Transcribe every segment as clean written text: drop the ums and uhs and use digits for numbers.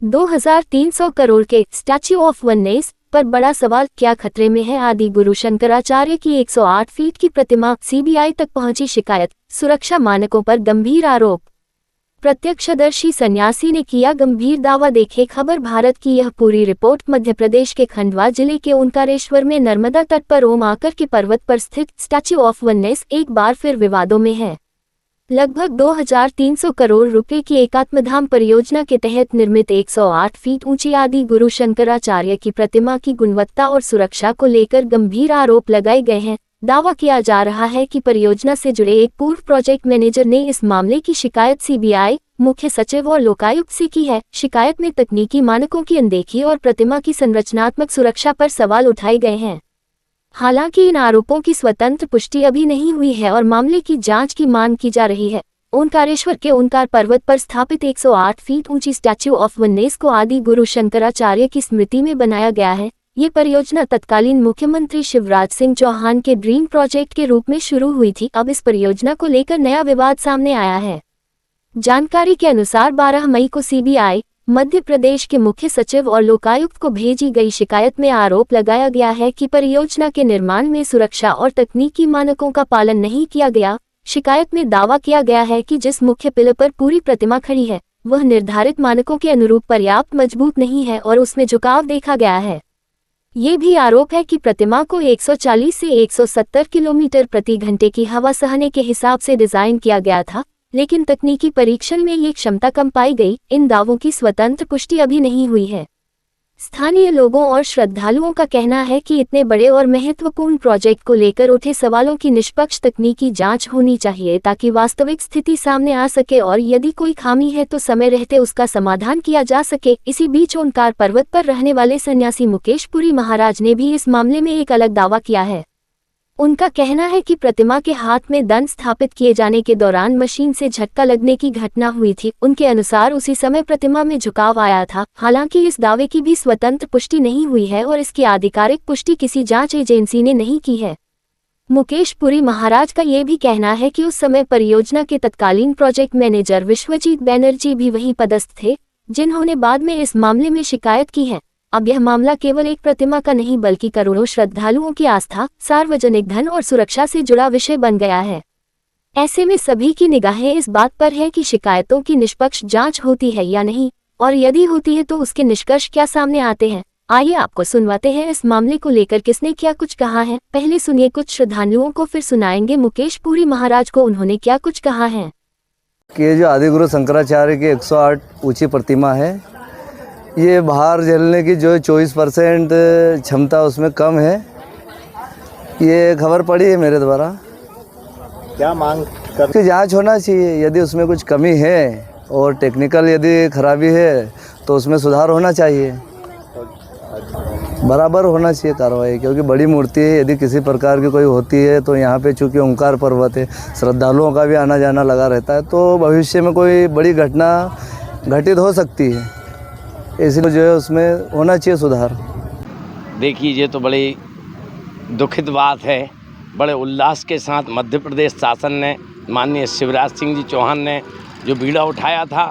2300 करोड़ के statue of oneness पर बड़ा सवाल, क्या खतरे में है आदि गुरु शंकराचार्य की 108 फीट की प्रतिमा, सीबीआई तक पहुंची शिकायत, सुरक्षा मानकों पर गंभीर आरोप। प्रत्यक्षदर्शी सन्यासी ने किया गंभीर दावा, देखे खबर। भारत की यह पूरी रिपोर्ट। मध्य प्रदेश के खंडवा जिले के ओंकारेश्वर में नर्मदा तट पर ओम आकर के पर्वत पर स्थित स्टैच्यू ऑफ वननेस एक बार फिर विवादों में है। लगभग 2300 करोड़ रुपए की एकात्मधाम परियोजना के तहत निर्मित 108 फीट ऊंची आदि गुरु शंकराचार्य की प्रतिमा की गुणवत्ता और सुरक्षा को लेकर गंभीर आरोप लगाए गए हैं। दावा किया जा रहा है कि परियोजना से जुड़े एक पूर्व प्रोजेक्ट मैनेजर ने इस मामले की शिकायत सीबीआई, मुख्य सचिव और लोकायुक्त से की है। शिकायत में तकनीकी मानकों की अनदेखी और प्रतिमा की संरचनात्मक सुरक्षा पर सवाल उठाए गए हैं। हालांकि इन आरोपों की स्वतंत्र पुष्टि अभी नहीं हुई है और मामले की जांच की मांग की जा रही है। ओंकारेश्वर के ओंकार पर्वत पर स्थापित 108 फीट ऊंची स्टैच्यू ऑफ वननेस को आदि गुरु शंकराचार्य की स्मृति में बनाया गया है। ये परियोजना तत्कालीन मुख्यमंत्री शिवराज सिंह चौहान के ड्रीम प्रोजेक्ट के रूप में शुरू हुई थी। अब इस परियोजना को लेकर नया विवाद सामने आया है। जानकारी के अनुसार 12 मई को सीबीआई, मध्य प्रदेश के मुख्य सचिव और लोकायुक्त को भेजी गई शिकायत में आरोप लगाया गया है कि परियोजना के निर्माण में सुरक्षा और तकनीकी मानकों का पालन नहीं किया गया। शिकायत में दावा किया गया है कि जिस मुख्य पिलर पर पूरी प्रतिमा खड़ी है, वह निर्धारित मानकों के अनुरूप पर्याप्त मजबूत नहीं है और उसमें झुकाव देखा गया है। ये भी आरोप है कि प्रतिमा को 140 से 170 किलोमीटर प्रति घंटे की हवा सहने के हिसाब से डिजाइन किया गया था, लेकिन तकनीकी परीक्षण में ये क्षमता कम पाई गई। इन दावों की स्वतंत्र पुष्टि अभी नहीं हुई है। स्थानीय लोगों और श्रद्धालुओं का कहना है कि इतने बड़े और महत्वपूर्ण प्रोजेक्ट को लेकर उठे सवालों की निष्पक्ष तकनीकी जांच होनी चाहिए ताकि वास्तविक स्थिति सामने आ सके और यदि कोई खामी है तो समय रहते उसका समाधान किया जा सके। इसी बीच ओंकार पर्वत पर रहने वाले सन्यासी मुकेश पुरी महाराज ने भी इस मामले में एक अलग दावा किया है। उनका कहना है कि प्रतिमा के हाथ में दंड स्थापित किए जाने के दौरान मशीन से झटका लगने की घटना हुई थी। उनके अनुसार उसी समय प्रतिमा में झुकाव आया था। हालांकि इस दावे की भी स्वतंत्र पुष्टि नहीं हुई है और इसकी आधिकारिक पुष्टि किसी जांच एजेंसी ने नहीं की है। मुकेश पुरी महाराज का ये भी कहना है कि उस समय परियोजना के तत्कालीन प्रोजेक्ट मैनेजर विश्वजीत बैनर्जी भी वहीं पदस्थ थे, जिन्होंने बाद में इस मामले में शिकायत की है। अब यह मामला केवल एक प्रतिमा का नहीं बल्कि करोड़ों श्रद्धालुओं की आस्था, सार्वजनिक धन और सुरक्षा से जुड़ा विषय बन गया है। ऐसे में सभी की निगाहें इस बात पर है कि शिकायतों की निष्पक्ष जांच होती है या नहीं, और यदि होती है तो उसके निष्कर्ष क्या सामने आते हैं। आइए आपको सुनवाते हैं इस मामले को लेकर किसने क्या कुछ कहा है। पहले सुनिए कुछ श्रद्धालुओं को, फिर सुनाएंगे मुकेश पुरी महाराज को उन्होंने क्या कुछ कहा है। ये जो आदि गुरु शंकराचार्य की 108 ऊंची प्रतिमा है, ये बाहर झेलने की जो 24% क्षमता उसमें कम है। ये खबर पड़ी है मेरे द्वारा। क्या मांग कर? उसकी जांच होना चाहिए। यदि उसमें कुछ कमी है और टेक्निकल यदि खराबी है तो उसमें सुधार होना चाहिए, बराबर होना चाहिए कार्रवाई। क्योंकि बड़ी मूर्ति है, यदि किसी प्रकार की कोई होती है तो यहाँ पे चूँकि ओंकार पर्वत है, श्रद्धालुओं का भी आना जाना लगा रहता है, तो भविष्य में कोई बड़ी घटना घटित हो सकती है। इसलिए जो है उसमें होना चाहिए सुधार। देखिए, ये तो बड़ी दुखित बात है। बड़े उल्लास के साथ मध्य प्रदेश शासन ने, माननीय शिवराज सिंह जी चौहान ने जो बीड़ा उठाया था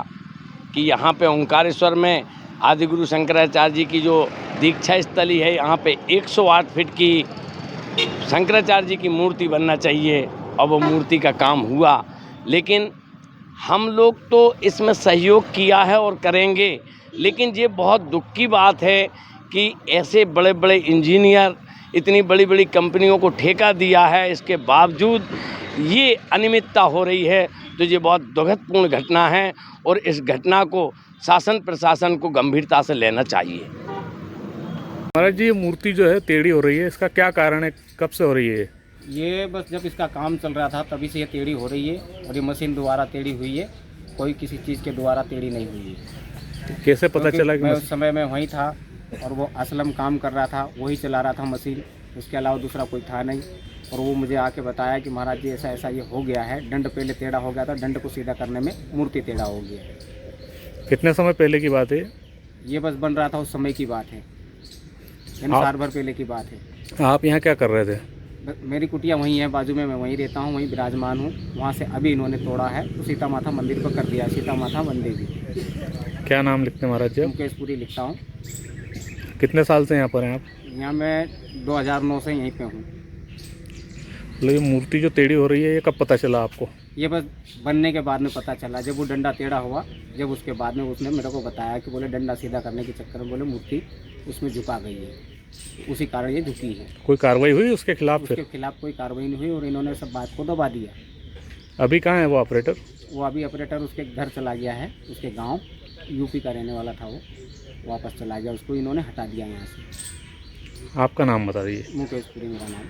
कि यहाँ पे ओंकारेश्वर में आदि गुरु शंकराचार्य जी की जो दीक्षा स्थली है, यहाँ पे 108 फीट की शंकराचार्य जी की मूर्ति बनना चाहिए, और वो मूर्ति का काम हुआ। लेकिन हम लोग तो इसमें सहयोग किया है और करेंगे, लेकिन ये बहुत दुख की बात है कि ऐसे बड़े बड़े इंजीनियर, इतनी बड़ी बड़ी कंपनियों को ठेका दिया है, इसके बावजूद ये अनियमितता हो रही है। तो ये बहुत दुखदपूर्ण घटना है और इस घटना को शासन प्रशासन को गंभीरता से लेना चाहिए। महाराज जी, ये मूर्ति जो है टेढ़ी हो रही है, इसका क्या कारण है? कब से हो रही है ये? बस जब इसका काम चल रहा था तभी से ये टेढ़ी हो रही है, और ये मशीन द्वारा टेढ़ी हुई है, कोई किसी चीज़ के द्वारा टेढ़ी नहीं हुई है। कैसे पता चला कि मैं उस समय में वहीं था और वो असलम काम कर रहा था, वही चला रहा था मशीन, उसके अलावा दूसरा कोई था नहीं। और वो मुझे आके बताया कि महाराज जी ऐसा ऐसा ये हो गया है, दंड पहले टेढ़ा हो गया था, दंड को सीधा करने में मूर्ति टेढ़ा हो गया है। कितने समय पहले की बात है ये? बस बन रहा था उस समय की बात है, साल भर पहले की बात है। आप यहाँ क्या कर रहे थे? मेरी कुटिया वहीं है बाजू में, मैं वहीं रहता हूँ, वहीं विराजमान हूँ। वहाँ से अभी इन्होंने तोड़ा है, तो सीता माता मंदिर को कर दिया, सीता माता मंदिर भी। क्या नाम लिखते हैं महाराज जी आप? मुकेशपुरी लिखता हूँ। कितने साल से यहाँ पर हैं आप? यहाँ मैं 2009 से यहीं पे हूँ। मतलब ये मूर्ति जो टेढ़ी हो रही है ये कब पता चला आपको? ये बस बनने के बाद में पता चला, जब वो डंडा टेढ़ा हुआ, जब उसके बाद में उसने मेरे को बताया कि बोले डंडा सीधा करने के चक्कर में बोले मूर्ति उसमें झुका गई है, उसी कारण ये झुकी है। कोई कार्रवाई हुई उसके खिलाफ उसके फिर? खिलाफ कोई कार्रवाई नहीं हुई और इन्होंने सब बात को दबा दिया। अभी कहाँ है वो ऑपरेटर? वो अभी ऑपरेटर उसके घर चला गया है, उसके गांव, यूपी का रहने वाला था वो, वापस चला गया, उसको इन्होंने हटा दिया यहाँ से। आपका नाम बता दीजिए। मुकेशपुरी मेरा नाम।